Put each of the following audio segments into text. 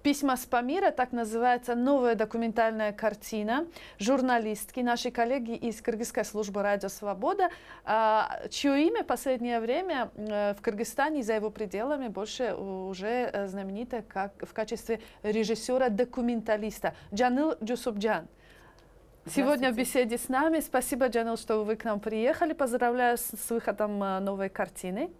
«Письма с Памира», так называется новая документальная картина журналистки, нашей коллеги из Кыргызской службы «Радио Свобода», чье имя в последнее время в Кыргызстане и за его пределами больше уже знаменито как в качестве режиссера-документалиста Джаныл Джусупджан. Сегодня в беседе с нами. Спасибо, Джаныл, что вы к нам приехали. Поздравляю с выходом новой картины.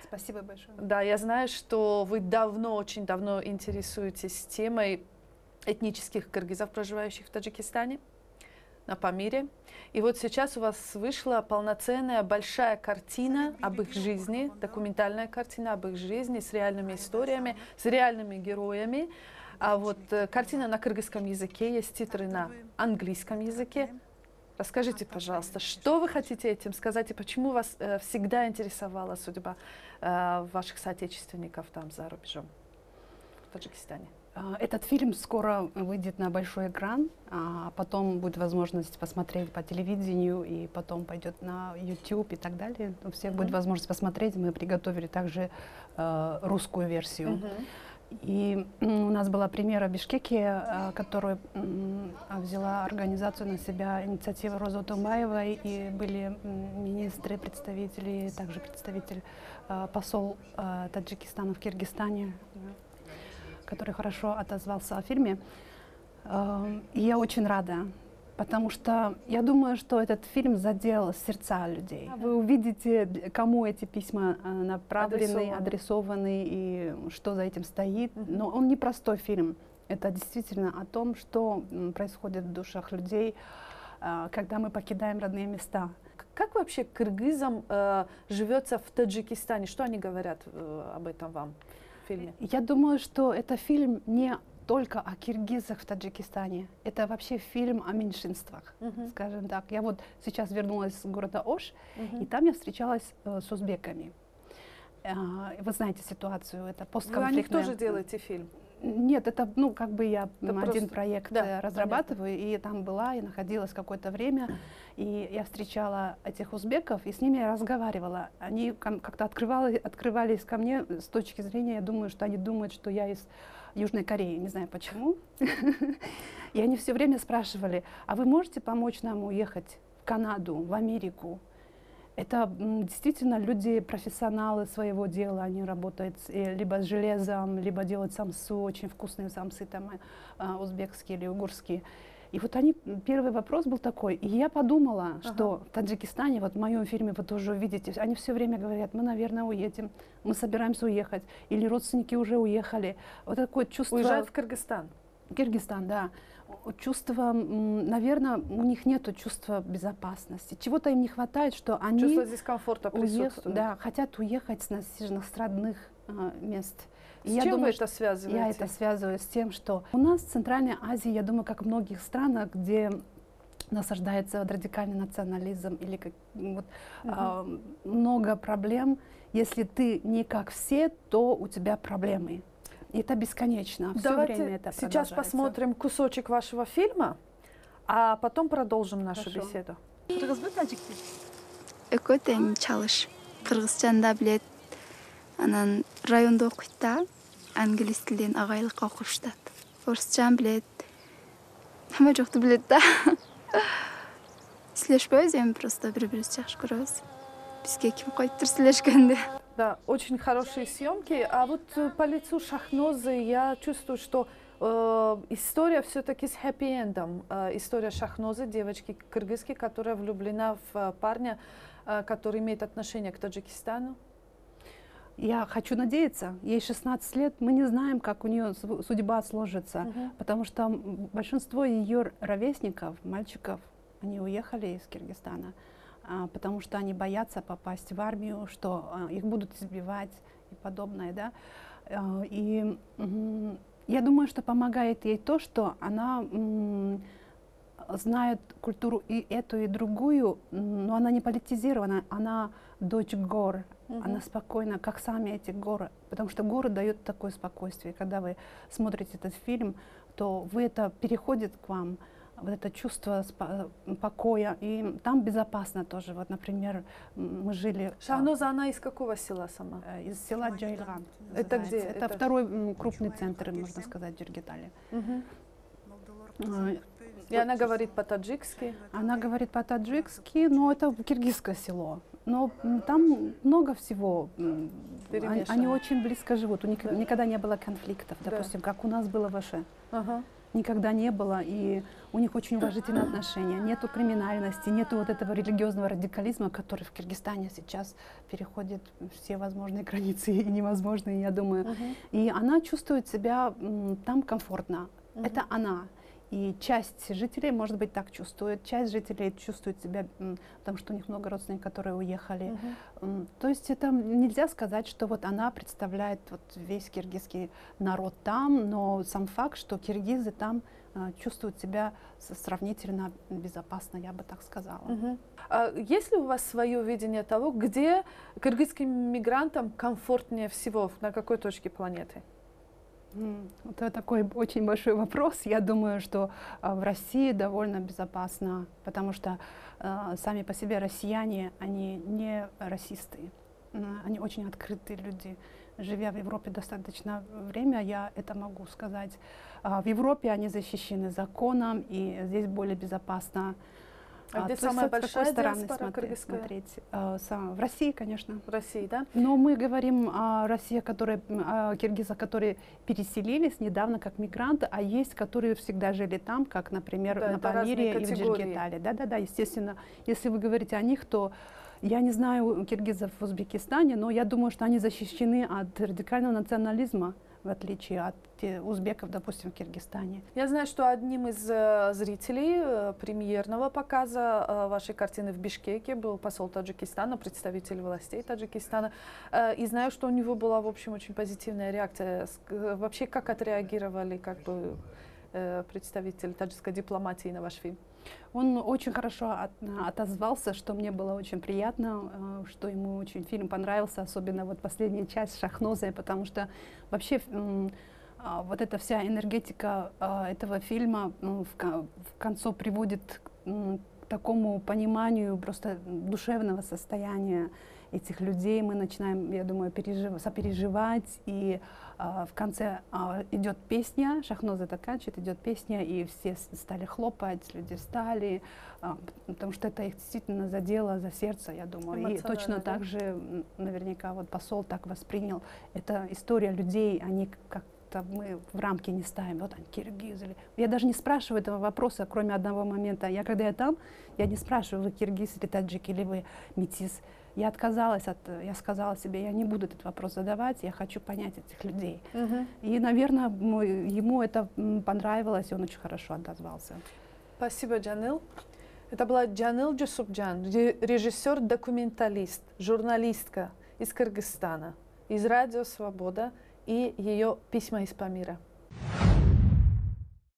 Спасибо большое. Да, я знаю, что вы очень давно интересуетесь темой этнических кыргызов, проживающих в Таджикистане, на Памире. И вот сейчас у вас вышла полноценная большая картина об их жизни, документальная картина об их жизни с реальными историями, с реальными героями. А вот картина на кыргызском языке, есть титры на английском языке. Расскажите, пожалуйста, что вы хотите этим сказать и почему вас всегда интересовала судьба ваших соотечественников там за рубежом, в Таджикистане? Этот фильм скоро выйдет на большой экран, а потом будет возможность посмотреть по телевидению, и потом пойдет на YouTube и так далее. У всех будет возможность посмотреть. Мы приготовили также русскую версию. И у нас была премьера в Бишкеке, которую взяла организацию на себя инициатива Розы Утумбаевой, и были министры, представители, также представитель, посол Таджикистана в Киргизстане, который хорошо отозвался о фильме. И я очень рада, потому что я думаю, что этот фильм задел сердца людей. Вы увидите, кому эти письма направлены, адресованы и что за этим стоит. Но он не простой фильм. Это действительно о том, что происходит в душах людей, когда мы покидаем родные места. Как вообще кыргызам живется в Таджикистане? Что они говорят об этом вам в фильме? Я думаю, что это фильм не только о киргизах в Таджикистане. Это вообще фильм о меньшинствах, скажем так. Я вот сейчас вернулась с города Ош, и там я встречалась с узбеками. Вы знаете ситуацию, это постконфликтная. Вы о них тоже делаете фильм? Нет, это, ну, как бы я один проект разрабатываю, понятно. и там была, и находилась какое-то время, и я встречала этих узбеков, и с ними я разговаривала. Они как-то открывались ко мне с точки зрения, я думаю, что они думают, что я из Южной Кореи, не знаю почему. И они все время спрашивали, а вы можете помочь нам уехать в Канаду, в Америку? Это действительно люди, профессионалы своего дела, они работают либо с железом, либо делают самсу, очень вкусные самсы, там, узбекские или угорские. И вот они, первый вопрос был такой, и я подумала, что в Таджикистане, вот в моем фильме вы тоже увидите, они все время говорят, мы, наверное, уедем, мы собираемся уехать, или родственники уже уехали. Вот такое чувство... Уезжают в Кыргызстан? Киргизстан, да. Чувство, наверное, у них нет чувства безопасности. Чего-то им не хватает, что они... Чувство дискомфорта присутствует. Да, хотят уехать с насиженных, с родных мест. С чем вы это связываете? Я это связываю с тем, что у нас в Центральной Азии, я думаю, как в многих странах, где насаждается радикальный национализм или много проблем, если ты не как все, то у тебя проблемы. И это бесконечно. Давайте все время это сейчас посмотрим кусочек вашего фильма, а потом продолжим нашу беседу. Экотен чалыш. Кыргызчанда билет. Анан райондо окуйт да. Англис тилден агайлыкка окуп жатат. Орусчан билет. Хамма жокту билет да. Сүйлөшпөйбүз эми просто бири-бирибизди жакшы көрөбүз. Бизге ким койуптур сүйлөшкөндө. Да, очень хорошие съемки. А вот по лицу Шахнозы я чувствую, что история все-таки с хэппи-эндом. История Шахнозы, девочки кыргызки, которая влюблена в парня, который имеет отношение к Таджикистану. Я хочу надеяться. Ей 16 лет, мы не знаем, как у нее судьба сложится, потому что большинство ее ровесников, мальчиков, они уехали из Киргизстана, потому что они боятся попасть в армию, что их будут избивать и подобное, да. И я думаю, что помогает ей то, что она знает культуру и эту, и другую, но она не политизирована, она дочь гор, она спокойна, как сами эти горы, потому что горы дают такое спокойствие. Когда вы смотрите этот фильм, то это переходит к вам, вот это чувство покоя, и там безопасно тоже. Вот, например, мы жили Шахноза, она из какого села сама? из села Джайлган. Это где? Это второй крупный центр, можно сказать, в Джиргитале. И она говорит по-таджикски? Она говорит по-таджикски, но это киргизское село. Но там много всего. Они очень близко живут. У них никогда не было конфликтов, допустим, как у нас было в Аше. Никогда не было, и у них очень уважительные отношения. Нету криминальности, нету вот этого религиозного радикализма, который в Киргизстане сейчас переходит все возможные границы и невозможные, я думаю. И она чувствует себя там комфортно. Это она. И часть жителей, может быть, так чувствует, часть жителей чувствует себя, потому что у них много родственников, которые уехали. То есть это нельзя сказать, что вот она представляет вот весь киргизский народ там, но сам факт, что киргизы там чувствуют себя сравнительно безопасно, я бы так сказала. А есть ли у вас свое видение того, где кыргызским мигрантам комфортнее всего, на какой точке планеты? Это такой очень большой вопрос. Я думаю, что в России довольно безопасно, потому что сами по себе россияне, они не расисты, они очень открытые люди. Живя в Европе достаточно время, я это могу сказать. В Европе они защищены законом, и здесь более безопасно. А где самая большая диаспора кыргызская? Смотреть. В России, конечно. В России, да? Но мы говорим о России, о киргизах, которые переселились недавно как мигранты, а есть, которые всегда жили там, как, например, на Памире и в Джиргитале. Да, естественно. Если вы говорите о них, то я не знаю киргизов в Узбекистане, но я думаю, что они защищены от радикального национализма, в отличие от узбеков, допустим, в Киргизстане. Я знаю, что одним из зрителей премьерного показа вашей картины в Бишкеке был посол Таджикистана, представитель властей Таджикистана. И знаю, что у него была, в общем, очень позитивная реакция. Вообще, как отреагировали представители таджикской дипломатии на ваш фильм? Он очень хорошо отозвался, что мне было очень приятно, что ему очень фильм понравился, особенно вот последняя часть с Шахнозой, потому что вообще вот эта вся энергетика этого фильма в конце приводит к такому пониманию просто душевного состояния этих людей. Мы начинаем, я думаю, сопереживать, и в конце идет песня, Шахноза заканчивает, идет песня, и все стали хлопать, люди встали, потому что это их действительно задело за сердце, я думаю. И точно так же наверняка вот посол так воспринял. Это история людей, они как-то мы в рамки не ставим, вот они киргизы. Я даже не спрашиваю этого вопроса, кроме одного момента. Когда я там, я не спрашиваю, вы киргиз или таджик, или вы метис. Я отказалась я сказала себе, я не буду этот вопрос задавать, я хочу понять этих людей. И, наверное, ему это понравилось, и он очень хорошо отозвался. Спасибо, Джанил. Это была Джанил Джусупджан, режиссер-документалист, журналистка из Кыргызстана, из Радио Свобода и ее «Письма из Памира».